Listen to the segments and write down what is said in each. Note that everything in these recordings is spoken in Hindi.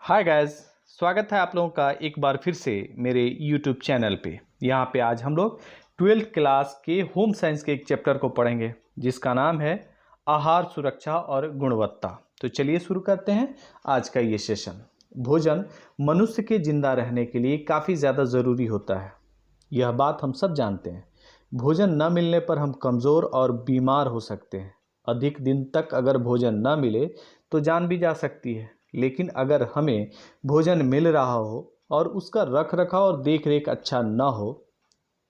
Hi guys. स्वागत है आप लोगों का एक बार फिर से मेरे यूट्यूब चैनल पे। यहाँ पे आज हम लोग 12th क्लास के होम साइंस के एक चैप्टर को पढ़ेंगे जिसका नाम है आहार सुरक्षा और गुणवत्ता। तो चलिए शुरू करते हैं आज का ये सेशन। भोजन मनुष्य के जिंदा रहने के लिए काफ़ी ज़्यादा ज़रूरी होता है, यह बात हम सब जानते हैं। भोजन न मिलने पर हम कमज़ोर और बीमार हो सकते हैं। अधिक दिन तक अगर भोजन न मिले तो जान भी जा सकती है, लेकिन अगर हमें भोजन मिल रहा हो और उसका रख रखाव और देख रेख अच्छा न हो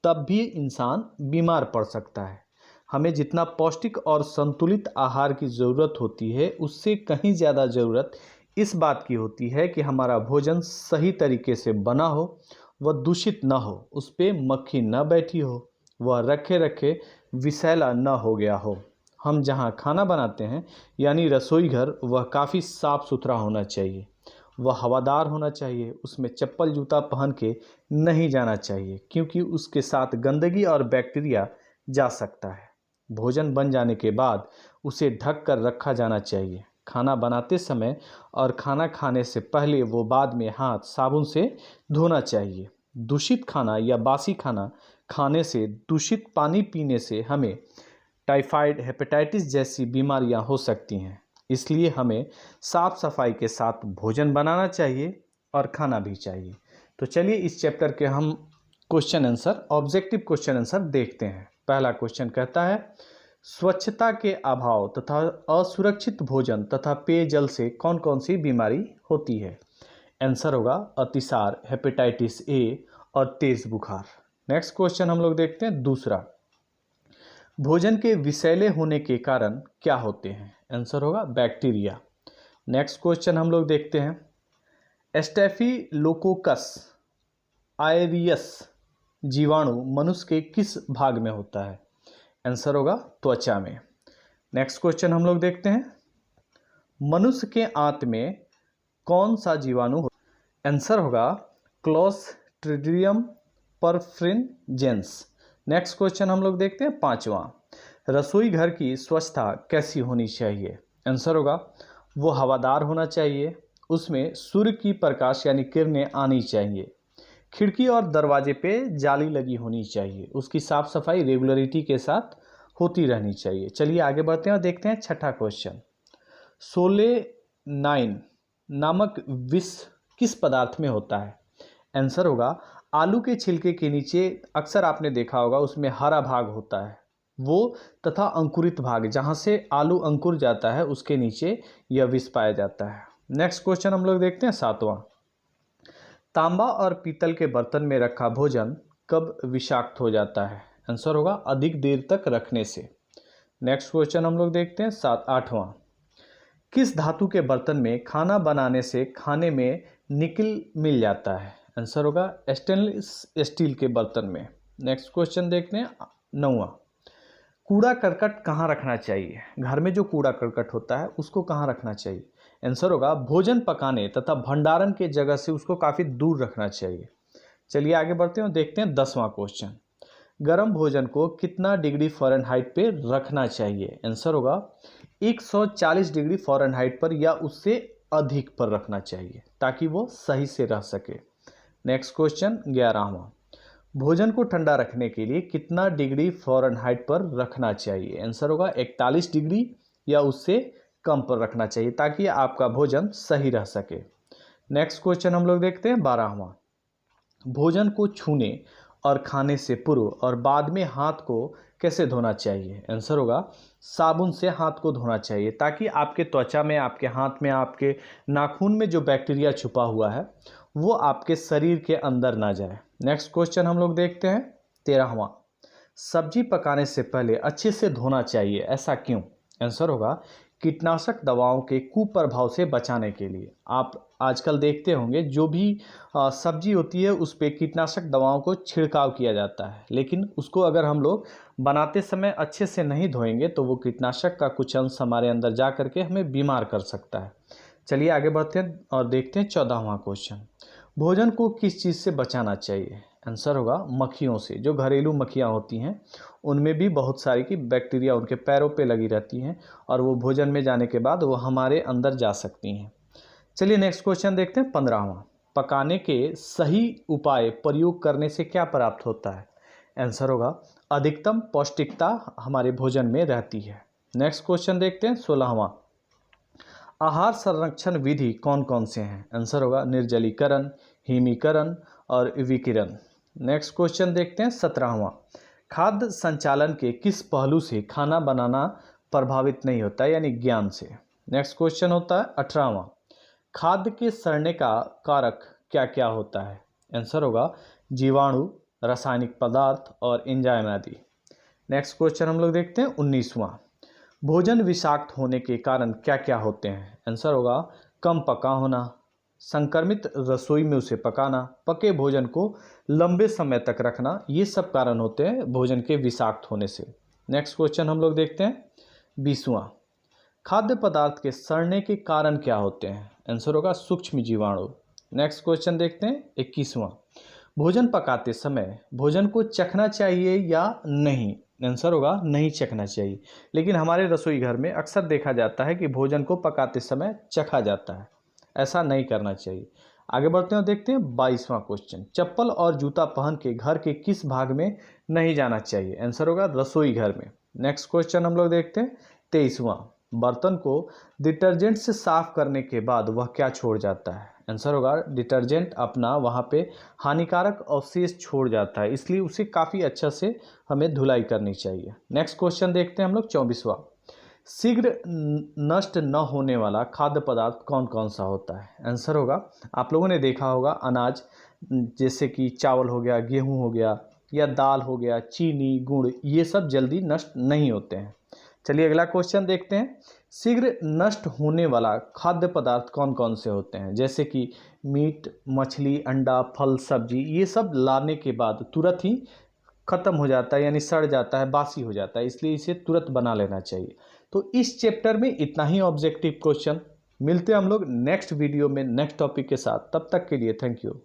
तब भी इंसान बीमार पड़ सकता है। हमें जितना पौष्टिक और संतुलित आहार की ज़रूरत होती है उससे कहीं ज़्यादा ज़रूरत इस बात की होती है कि हमारा भोजन सही तरीके से बना हो, वह दूषित न हो, उस पर मक्खी न बैठी हो, वह रखे रखे विषैला न हो गया हो। हम जहाँ खाना बनाते हैं यानी रसोई घर, वह काफ़ी साफ़ सुथरा होना चाहिए, वह हवादार होना चाहिए, उसमें चप्पल जूता पहन के नहीं जाना चाहिए क्योंकि उसके साथ गंदगी और बैक्टीरिया जा सकता है। भोजन बन जाने के बाद उसे ढक कर रखा जाना चाहिए। खाना बनाते समय और खाना खाने से पहले वो बाद में हाथ साबुन से धोना चाहिए। दूषित खाना या बासी खाना खाने से, दूषित पानी पीने से हमें टाइफाइड, हेपेटाइटिस जैसी बीमारियां हो सकती हैं। इसलिए हमें साफ सफाई के साथ भोजन बनाना चाहिए और खाना भी चाहिए। तो चलिए इस चैप्टर के हम question answer, objective question answer देखते हैं। पहला क्वेश्चन कहता है, स्वच्छता के अभाव तथा असुरक्षित भोजन तथा पेयजल से कौन कौन सी बीमारी होती है? आंसर होगा अतिसार, हेपेटाइटिस ए और तेज बुखार। नेक्स्ट क्वेश्चन हम लोग देखते हैं दूसरा, भोजन के विषैले होने के कारण क्या होते हैं? आंसर होगा बैक्टीरिया। नेक्स्ट क्वेश्चन हम लोग देखते हैं, स्टेफिलोकोकस आयरियस जीवाणु मनुष्य के किस भाग में होता है? आंसर होगा त्वचा में। नेक्स्ट क्वेश्चन हम लोग देखते हैं, मनुष्य के आंत में कौन सा जीवाणु होता है? आंसर होगा क्लोस्ट्रिडियम परफ्रिंजेंस। नेक्स्ट क्वेश्चन हम लोग देखते हैं पांचवा, रसोई घर की स्वच्छता कैसी होनी चाहिए? आंसर होगा वो हवादार होना चाहिए, उसमें सूर्य की प्रकाश यानी किरणें आनी चाहिए, खिड़की और दरवाजे पे जाली लगी होनी चाहिए, उसकी साफ सफाई रेगुलरिटी के साथ होती रहनी चाहिए। चलिए आगे बढ़ते हैं और देखते हैं छठा क्वेश्चन, सोलेनाइन नामक विष किस पदार्थ में होता है? आंसर होगा आलू के छिलके के नीचे, अक्सर आपने देखा होगा उसमें हरा भाग होता है वो, तथा अंकुरित भाग जहाँ से आलू अंकुर जाता है उसके नीचे यह विष पाया जाता है। नेक्स्ट क्वेश्चन हम लोग देखते हैं सातवां, तांबा और पीतल के बर्तन में रखा भोजन कब विषाक्त हो जाता है? आंसर होगा अधिक देर तक रखने से। नेक्स्ट क्वेश्चन हम लोग देखते हैं आठवां, किस धातु के बर्तन में खाना बनाने से खाने में निकल मिल जाता है? आंसर होगा स्टेनलेस स्टील के बर्तन में। नेक्स्ट क्वेश्चन देखते हैं नौवां, कूड़ा करकट कहाँ रखना चाहिए? घर में जो कूड़ा करकट होता है उसको कहाँ रखना चाहिए? आंसर होगा भोजन पकाने तथा भंडारण के जगह से उसको काफ़ी दूर रखना चाहिए। चलिए आगे बढ़ते हैं और देखते हैं दसवां क्वेश्चन, गर्म भोजन को कितना डिग्री फ़ारेनहाइट पे रखना चाहिए? आंसर होगा 140 डिग्री फ़ारेनहाइट पर या उससे अधिक पर रखना चाहिए ताकि वो सही से रह सके। नेक्स्ट क्वेश्चन 11वां, भोजन को ठंडा रखने के लिए कितना डिग्री फ़ारेनहाइट पर रखना चाहिए? आंसर होगा 41 डिग्री या उससे कम पर रखना चाहिए ताकि आपका भोजन सही रह सके। नेक्स्ट क्वेश्चन हम लोग देखते हैं 12वां, भोजन को छूने और खाने से पूर्व और बाद में हाथ को कैसे धोना चाहिए? आंसर होगा साबुन से हाथ को धोना चाहिए ताकि आपके त्वचा में, आपके हाथ में, आपके नाखून में जो बैक्टीरिया छुपा हुआ है वो आपके शरीर के अंदर ना जाए। नेक्स्ट क्वेश्चन हम लोग देखते हैं 13वां, सब्जी पकाने से पहले अच्छे से धोना चाहिए, ऐसा क्यों? आंसर होगा कीटनाशक दवाओं के कुप्रभाव से बचाने के लिए। आप आजकल देखते होंगे जो भी सब्जी होती है उस पर कीटनाशक दवाओं को छिड़काव किया जाता है, लेकिन उसको अगर हम लोग बनाते समय अच्छे से नहीं धोएंगे तो वो कीटनाशक का कुछ अंश हमारे अंदर जा करके हमें बीमार कर सकता है। चलिए आगे बढ़ते हैं और देखते हैं 14वां क्वेश्चन, भोजन को किस चीज़ से बचाना चाहिए? आंसर होगा मक्खियों से। जो घरेलू मक्खियाँ होती हैं उनमें भी बहुत सारी की बैक्टीरिया उनके पैरों पे लगी रहती हैं और वो भोजन में जाने के बाद वो हमारे अंदर जा सकती हैं। चलिए नेक्स्ट क्वेश्चन देखते हैं 15वां। पकाने के सही उपाय प्रयोग करने से क्या प्राप्त होता है? आंसर होगा अधिकतम पौष्टिकता हमारे भोजन में रहती है। नेक्स्ट क्वेश्चन देखते हैं 16वां। आहार संरक्षण विधि कौन कौन से हैं? आंसर होगा निर्जलीकरण, हिमीकरण और विकिरण। नेक्स्ट क्वेश्चन देखते हैं 17वां। खाद्य संचालन के किस पहलू से खाना बनाना प्रभावित नहीं होता है, यानी ज्ञान से? नेक्स्ट क्वेश्चन होता है 18वां। खाद्य के सड़ने का कारक क्या क्या होता है? आंसर होगा जीवाणु, रासायनिक पदार्थ और एंजाइम आदि। नेक्स्ट क्वेश्चन हम लोग देखते हैं 19वां। भोजन विषाक्त होने के कारण क्या क्या होते हैं? आंसर होगा कम पका होना, संक्रमित रसोई में उसे पकाना, पके भोजन को लंबे समय तक रखना, ये सब कारण होते हैं भोजन के विषाक्त होने से। नेक्स्ट क्वेश्चन हम लोग देखते हैं 20वां। खाद्य पदार्थ के सड़ने के कारण क्या होते हैं? आंसर होगा सूक्ष्म जीवाणु। नेक्स्ट क्वेश्चन देखते हैं 21वां। भोजन पकाते समय भोजन को चखना चाहिए या नहीं? आंसर होगा नहीं चखना चाहिए, लेकिन हमारे रसोई घर में अक्सर देखा जाता है कि भोजन को पकाते समय चखा जाता है, ऐसा नहीं करना चाहिए। आगे बढ़ते हैं, देखते हैं 22वां क्वेश्चन। चप्पल और जूता पहन के घर के किस भाग में नहीं जाना चाहिए? आंसर होगा रसोई घर में। नेक्स्ट क्वेश्चन हम लोग देखते हैं 23वां। बर्तन को डिटर्जेंट से साफ करने के बाद वह क्या छोड़ जाता है? आंसर होगा डिटर्जेंट अपना वहाँ पे हानिकारक अवशेष छोड़ जाता है, इसलिए उसे काफ़ी अच्छा से हमें धुलाई करनी चाहिए। नेक्स्ट क्वेश्चन देखते हैं हम लोग 24वां। शीघ्र नष्ट न होने वाला खाद्य पदार्थ कौन कौन सा होता है? आंसर होगा आप लोगों ने देखा होगा अनाज, जैसे कि चावल हो गया, गेहूं हो गया या दाल हो गया, चीनी, गुड़, ये सब जल्दी नष्ट नहीं होते हैं। चलिए अगला क्वेश्चन देखते हैं। शीघ्र नष्ट होने वाला खाद्य पदार्थ कौन कौन से होते हैं? जैसे कि मीट, मछली, अंडा, फल, सब्जी, ये सब लाने के बाद तुरंत ही खत्म हो जाता है, यानी सड़ जाता है, बासी हो जाता है, इसलिए इसे तुरंत बना लेना चाहिए। तो इस चैप्टर में इतना ही ऑब्जेक्टिव क्वेश्चन। मिलते हैं हम लोग नेक्स्ट वीडियो में नेक्स्ट टॉपिक के साथ। तब तक के लिए थैंक यू।